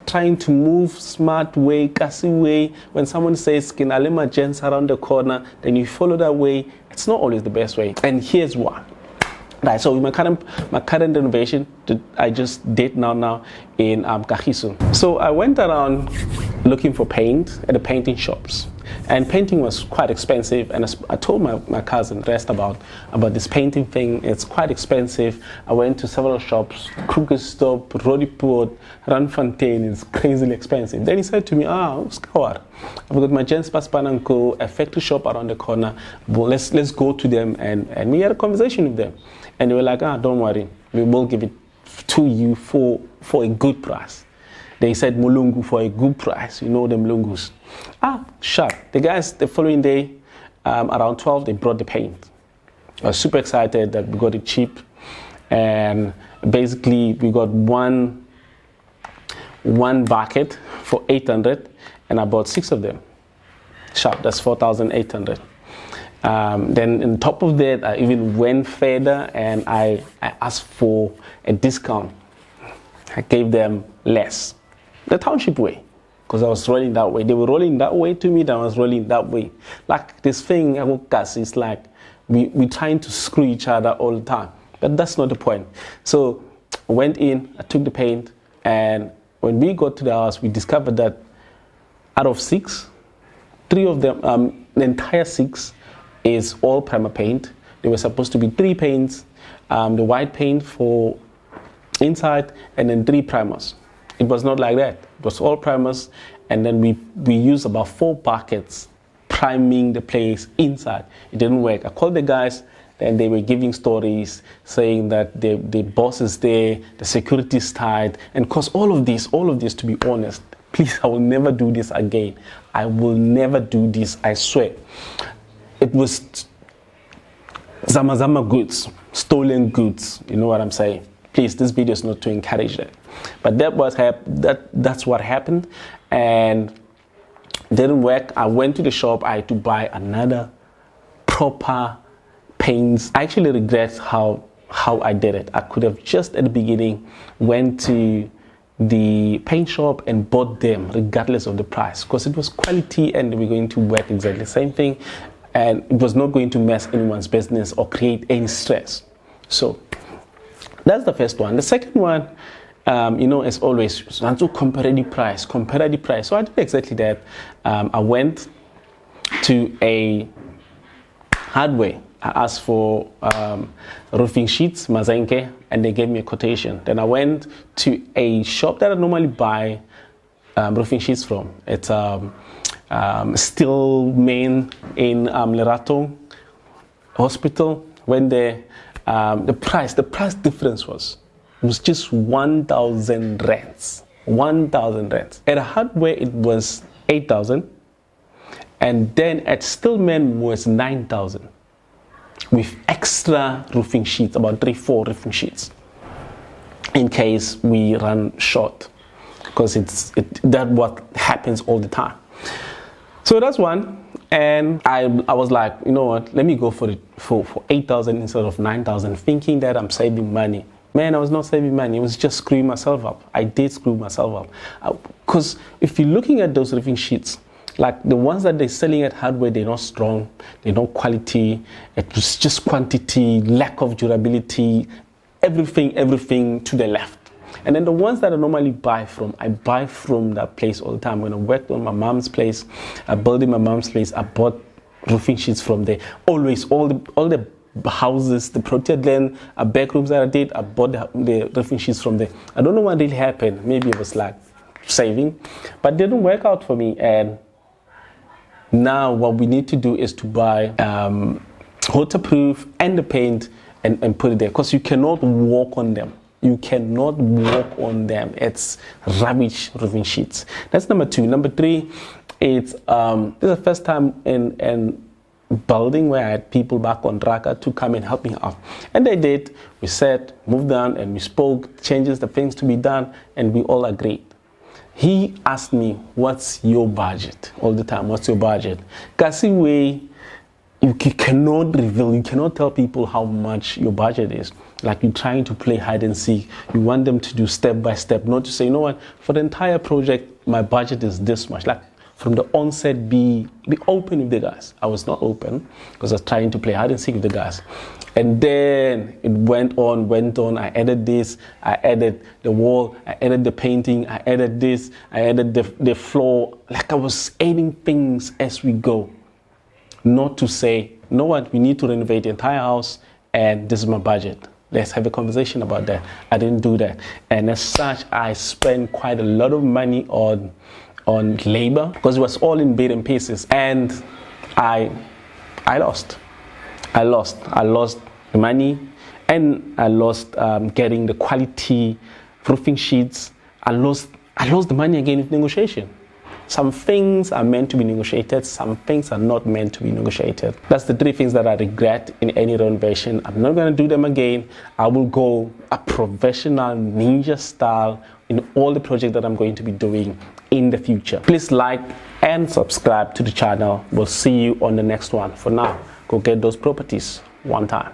trying to move smart way, kasi way. When someone says, "Kinalema gents around the corner," then you follow that way. It's not always the best way. And here's why. Right, so my current renovation that I just did now in Kagiso. So I went around looking for paint at the painting shops, and painting was quite expensive. And I told my cousin rest about this painting thing. It's quite expensive. I went to several shops, Krugerstop, Rodiport, Randfontein. It's crazily expensive. Then he said to me, Skawar, I've got my Jens Paspananko, a factory shop around the corner. Well, let's go to them and we had a conversation with them. And they were like, don't worry, we will give it to you for a good price. They said Mulungu for a good price. You know them Mulungus. Sure. The guys, the following day, around 12, they brought the paint. I was super excited that we got it cheap. And basically, we got one bucket for 800, and I bought 6 of them. Sure, that's 4,800. Then on top of that, I even went further and I asked for a discount. I gave them less. The township way, because I was rolling that way. They were rolling that way to me, then I was rolling that way. Like this thing, is like we trying to screw each other all the time. But that's not the point. So I went in, I took the paint, and when we got to the house, we discovered that out of 6, 3 of them, the entire 6, is all primer paint. There were supposed to be 3 paints, the white paint for inside, and then 3 primers. It was not like that. It was all primers, and then we used about 4 buckets priming the place inside. It didn't work. I called the guys, and they were giving stories saying that the boss is there, the security is tight, and cause all of this, to be honest, please, I will never do this again. I will never do this, I swear. It was Zama goods, stolen goods. You know what I'm saying? Please, this video is not to encourage that. But that's what happened, and didn't work. I went to the shop. I had to buy another proper paints. I actually regret how I did it. I could have just at the beginning went to the paint shop and bought them regardless of the price, because it was quality and they were going to work exactly the same thing. And it was not going to mess anyone's business or create any stress. So that's the first one. The second one, as always, comparative price. So I did exactly that. I went to a hardware. I asked for roofing sheets, Mazenke, and they gave me a quotation. Then I went to a shop that I normally buy roofing sheets from. It's Still main in Lerato Hospital. When the price difference was just 1,000 rands. 1,000 rands. At a hardware it was 8,000, and then at Stillman was 9,000 with extra roofing sheets, about 3-4 roofing sheets in case we run short, because that's what happens all the time. So that's one, and I was like, you know what, let me go for 8,000 instead of 9,000, thinking that I'm saving money. Man, I was not saving money. It was just screwing myself up. I did screw myself up, because if you're looking at those roofing sheets, like the ones that they're selling at hardware, they're not strong, they're not quality. It was just quantity, lack of durability, everything to the left. And then the ones that I normally buy from, I buy from that place all the time. When I worked on my mom's place, I built in my mom's place, I bought roofing sheets from there. Always, all the houses, the protected land, back rooms that I did, I bought the roofing sheets from there. I don't know what really happened. Maybe it was like saving, but it didn't work out for me. And now what we need to do is to buy waterproof and the paint and put it there, because you cannot walk on them. You cannot walk on them. It's rubbish roofing sheets. That's number 2. Number 3, it's this is the first time in building where I had people back on Raka to come and help me out. And they did. We sat, moved on, and we spoke, changes, the things to be done, and we all agreed. He asked me, what's your budget? All the time, what's your budget? Kasi way, you cannot reveal, you cannot tell people how much your budget is. Like you're trying to play hide and seek. You want them to do step by step, not to say, you know what, for the entire project, my budget is this much. Like from the onset, be open with the guys. I was not open because I was trying to play hide and seek with the guys. And then it went on. I added this, I added the wall, I added the painting, I added this, I added the floor. Like I was adding things as we go. Not to say, you know what, we need to renovate the entire house and this is my budget. Let's have a conversation about that. I didn't do that. And as such, I spent quite a lot of money on labor because it was all in bits and pieces. And I lost the money, and I lost getting the quality roofing sheets. I lost the money again with negotiation. Some things are meant to be negotiated, some things are not meant to be negotiated. That's the 3 things that I regret in any renovation. I'm not going to do them again. I will go a professional ninja style in all the projects that I'm going to be doing in the future. Please like and subscribe to the channel. We'll see you on the next one. For now, go get those properties one time.